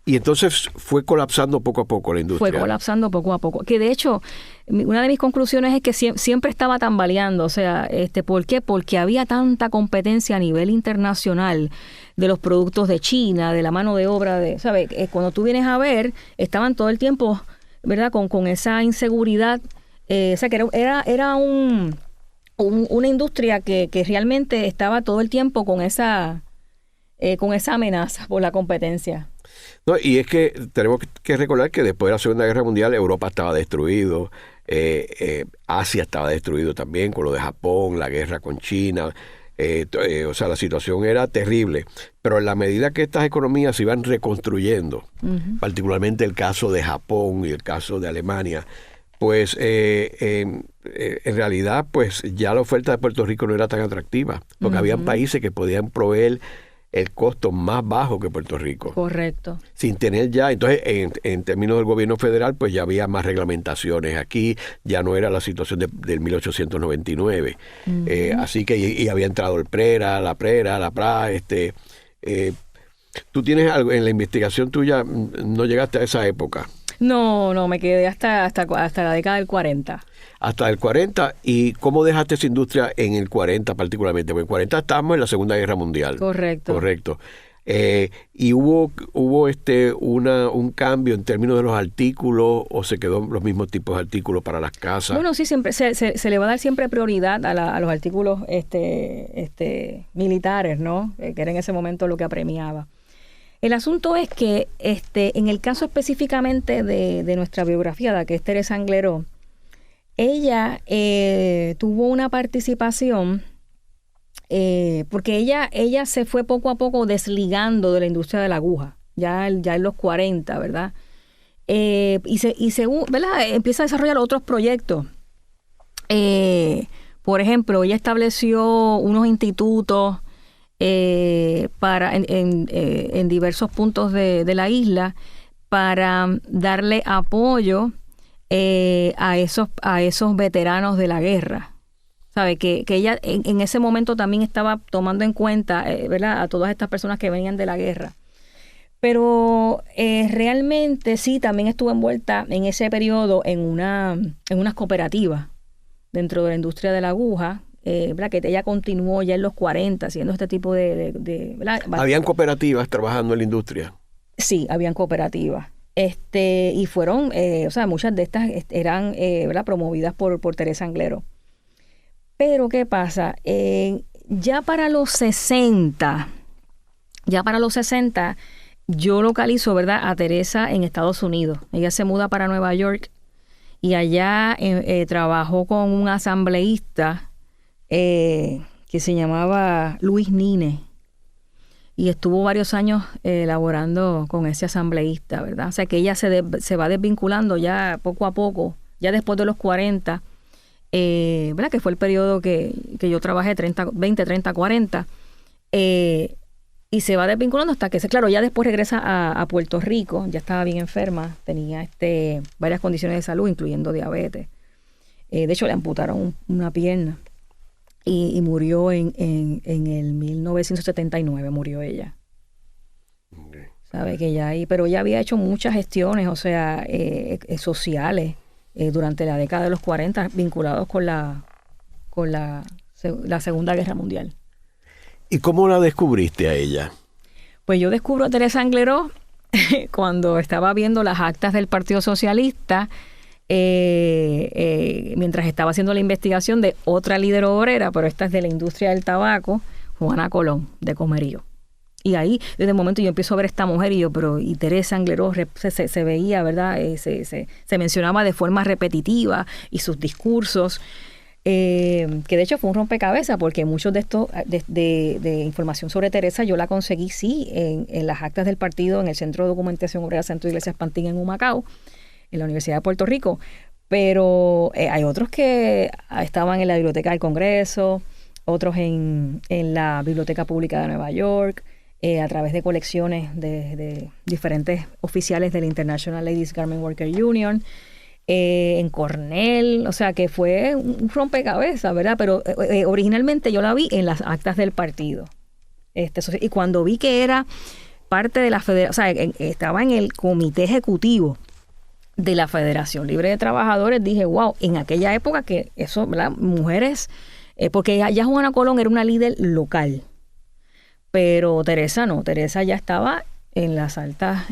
Y entonces fue colapsando poco a poco la industria. Fue colapsando poco a poco. Que de hecho, una de mis conclusiones es que siempre estaba tambaleando. O sea, ¿por qué? Porque había tanta competencia a nivel internacional de los productos de China, de la mano de obra, ¿sabes? Cuando tú vienes a ver, estaban todo el tiempo, ¿verdad? Con esa inseguridad. O sea, que era una industria que realmente estaba todo el tiempo con esa amenaza por la competencia. No, y es que tenemos que recordar que después de la Segunda Guerra Mundial Europa estaba destruido, Asia estaba destruido también con lo de Japón, la guerra con China, o sea, la situación era terrible. Pero en la medida que estas economías se iban reconstruyendo, particularmente el caso de Japón y el caso de Alemania, pues en realidad pues ya la oferta de Puerto Rico no era tan atractiva, porque había países que podían proveer el costo más bajo que Puerto Rico. Correcto. Sin tener ya, entonces en términos del gobierno federal, pues ya había más reglamentaciones aquí, ya no era la situación del 1899. Así que y había entrado el PRERA, la PRA, ¿tú tienes algo en la investigación tuya? ¿No llegaste a esa época? No, me quedé hasta la década del 40. Hasta el 40. ¿Y cómo dejaste esa industria en el 40 particularmente? Porque en el 40 estábamos en la Segunda Guerra Mundial. Correcto. ¿Y hubo un cambio en términos de los artículos o se quedó los mismos tipos de artículos para las casas? Bueno, sí, siempre se le va a dar siempre prioridad a los artículos militares, ¿no? Que era en ese momento lo que apremiaba. El asunto es que en el caso específicamente de nuestra biografía, que es Teresa Angleró, ella tuvo una participación porque ella se fue poco a poco desligando de la industria de la aguja, ya en los 40, ¿verdad? ¿Verdad? Empieza a desarrollar otros proyectos. Por ejemplo, ella estableció unos institutos en diversos puntos de la isla para darle apoyo a esos veteranos de la guerra. ¿Sabe? Que ella en ese momento también estaba tomando en cuenta, ¿verdad?, a todas estas personas que venían de la guerra. Pero realmente sí, también estuvo envuelta en ese periodo en unas cooperativas dentro de la industria de la aguja, ¿verdad?, que ella continuó ya en los 40 haciendo este tipo de ¿verdad? ¿Habían cooperativas trabajando en la industria? Sí, habían cooperativas. Y fueron, muchas de estas eran ¿verdad?, promovidas por Teresa Anglero. Pero ¿qué pasa? Ya para los 60, yo localizo, ¿verdad?, a Teresa en Estados Unidos. Ella se muda para Nueva York y allá trabajó con un asambleísta que se llamaba Luis Nine. Y estuvo varios años laborando con ese asambleísta, ¿verdad? O sea que ella se va desvinculando ya poco a poco, ya después de los 40, ¿verdad?, que fue el periodo que yo trabajé, 20, 30, 40, y se va desvinculando hasta que, claro, ya después regresa a Puerto Rico, ya estaba bien enferma, tenía varias condiciones de salud, incluyendo diabetes. De hecho, le amputaron una pierna y murió en el 1979, murió ella. Okay. ¿Sabe? Que pero ella había hecho muchas gestiones, sociales, durante la década de los 40, vinculados con la Segunda Guerra Mundial. ¿Y cómo la descubriste a ella? Pues yo descubro a Teresa Anglero cuando estaba viendo las actas del Partido Socialista, mientras estaba haciendo la investigación de otra líder obrera, pero esta es de la industria del tabaco, Juana Colón, de Comerío. Y ahí, desde el momento yo empiezo a ver a esta mujer y Teresa Anglero se veía, ¿verdad? Se mencionaba de forma repetitiva y sus discursos, que de hecho fue un rompecabezas porque muchos de estos de información sobre Teresa yo la conseguí, sí, en las actas del partido, en el Centro de Documentación Obrera Santo Iglesias Pantín en Humacao, en la Universidad de Puerto Rico, pero hay otros que estaban en la Biblioteca del Congreso, otros en la Biblioteca Pública de Nueva York, a través de colecciones de diferentes oficiales de la International Ladies Garment Worker Union, en Cornell, o sea que fue un rompecabezas, ¿verdad? Pero originalmente yo la vi en las actas del partido. Y cuando vi que era parte de la federación, o sea, estaba en el comité ejecutivo de la Federación Libre de Trabajadores, dije, wow, en aquella época que eso, ¿verdad?, mujeres, porque ya Juana Colón era una líder local, pero Teresa no, Teresa ya estaba en las altas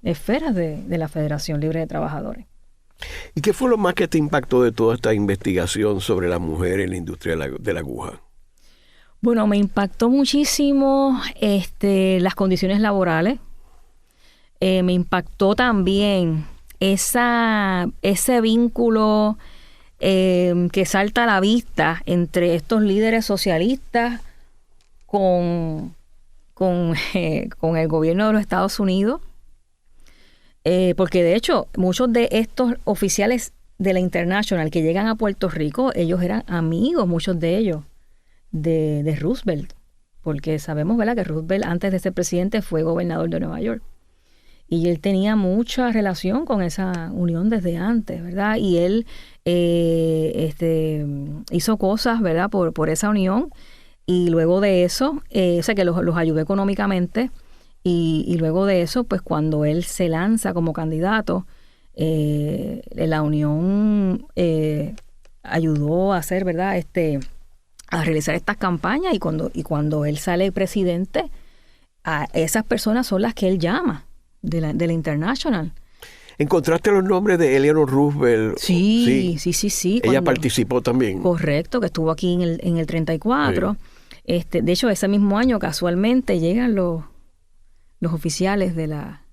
esferas de la Federación Libre de Trabajadores. ¿Y qué fue lo más que te impactó de toda esta investigación sobre las mujeres en la industria de la aguja? Bueno, me impactó muchísimo las condiciones laborales. Me impactó también ese vínculo que salta a la vista entre estos líderes socialistas con el gobierno de los Estados Unidos. Porque de hecho, muchos de estos oficiales de la International que llegan a Puerto Rico, ellos eran amigos, muchos de ellos, de Roosevelt. Porque sabemos, ¿verdad?, que Roosevelt, antes de ser presidente, fue gobernador de Nueva York. Y él tenía mucha relación con esa unión desde antes, ¿verdad? Y él hizo cosas, ¿verdad?, por esa unión. Y luego de eso, o sea, que los ayudó económicamente. Y luego de eso, pues cuando él se lanza como candidato, la Unión ayudó a hacer, ¿verdad?, a realizar estas campañas, y cuando él sale presidente, a esas personas son las que él llama de la International. ¿Encontraste los nombres de Eleanor Roosevelt? Sí. Ella participó también. Correcto, que estuvo aquí en el 34. Sí. De hecho, ese mismo año, casualmente, llegan los oficiales de la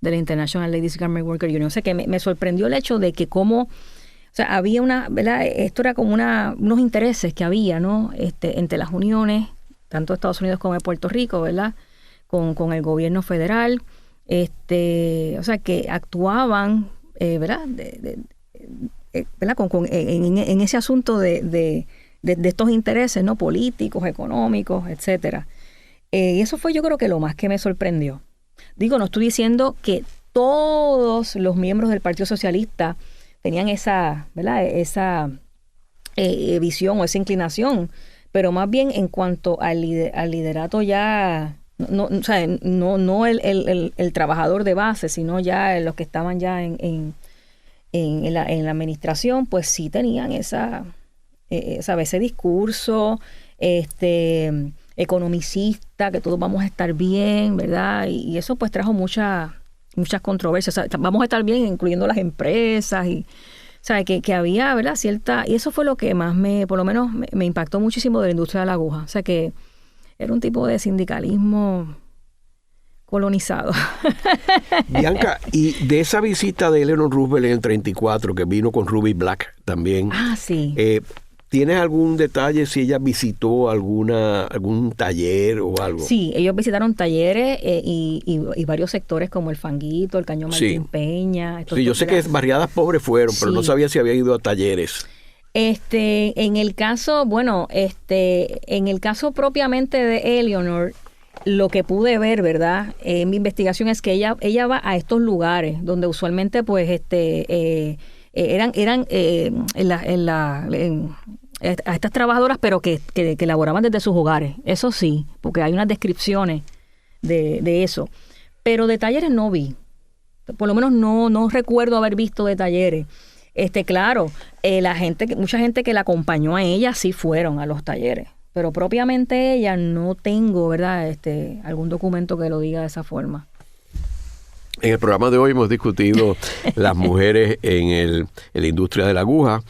International Ladies Garment Worker Union. O sea, que me sorprendió el hecho de que o sea, había ¿verdad? Esto era como unos intereses que había, ¿no? Entre las uniones, tanto de Estados Unidos como de Puerto Rico, ¿verdad? Con el gobierno federal. O sea, que actuaban, ¿verdad? ¿Verdad? En ese asunto de estos intereses, ¿no?, políticos, económicos, etcétera. Y eso fue yo creo que lo más que me sorprendió. Digo, no estoy diciendo que todos los miembros del Partido Socialista tenían esa, ¿verdad? Esa visión o esa inclinación, pero más bien en cuanto al liderato ya, o sea, no el trabajador de base, sino ya los que estaban ya en la administración, pues sí tenían ese discurso economicista, que todos vamos a estar bien, ¿verdad? Y eso pues trajo muchas controversias. O sea, vamos a estar bien, incluyendo las empresas, y o sea, que había, ¿verdad? Cierta, y eso fue lo que más por lo menos me impactó muchísimo de la industria de la aguja. O sea, que era un tipo de sindicalismo colonizado. Bianca, y de esa visita de Eleanor Roosevelt en el 34, que vino con Ruby Black también. Ah, sí. ¿Tienes algún detalle si ella visitó algún taller o algo? Sí, ellos visitaron talleres y varios sectores como el Fanguito, el Cañón Martín Peña. Sí, yo sé que barriadas pobres fueron, pero no sabía si había ido a talleres. En el caso, en el caso propiamente de Eleanor, lo que pude ver, ¿verdad? En mi investigación es que ella va a estos lugares donde usualmente, pues, eran a estas trabajadoras, pero que laboraban desde sus hogares. Eso sí, porque hay unas descripciones de eso. Pero de talleres no vi. Por lo menos no recuerdo haber visto de talleres. Claro, mucha gente que la acompañó a ella sí fueron a los talleres. Pero propiamente ella no tengo, ¿verdad? Algún documento que lo diga de esa forma. En el programa de hoy hemos discutido las mujeres en la industria de la aguja,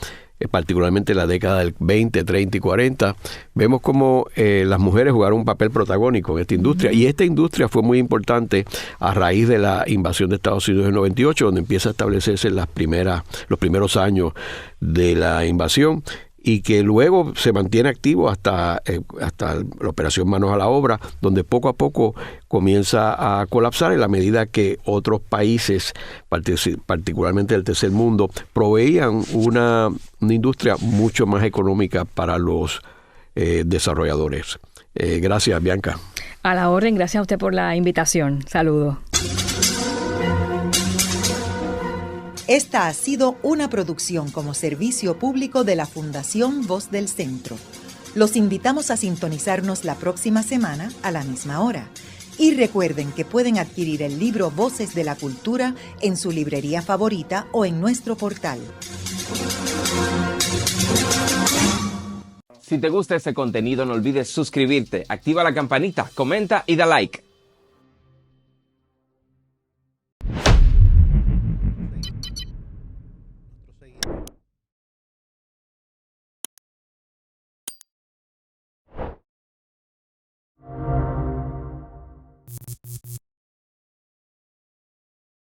particularmente en la década del 20, 30 y 40. Vemos cómo las mujeres jugaron un papel protagónico en esta industria. Y esta industria fue muy importante a raíz de la invasión de Estados Unidos en el 98, donde empieza a establecerse los primeros años de la invasión, y que luego se mantiene activo hasta la operación Manos a la Obra, donde poco a poco comienza a colapsar en la medida que otros países, particularmente del tercer mundo, proveían una industria mucho más económica para los desarrolladores. Gracias, Bianca. A la orden, gracias a usted por la invitación. Saludos. Esta ha sido una producción como servicio público de la Fundación Voz del Centro. Los invitamos a sintonizarnos la próxima semana a la misma hora. Y recuerden que pueden adquirir el libro Voces de la Cultura en su librería favorita o en nuestro portal. Si te gusta este contenido, no olvides suscribirte, activa la campanita, comenta y da like.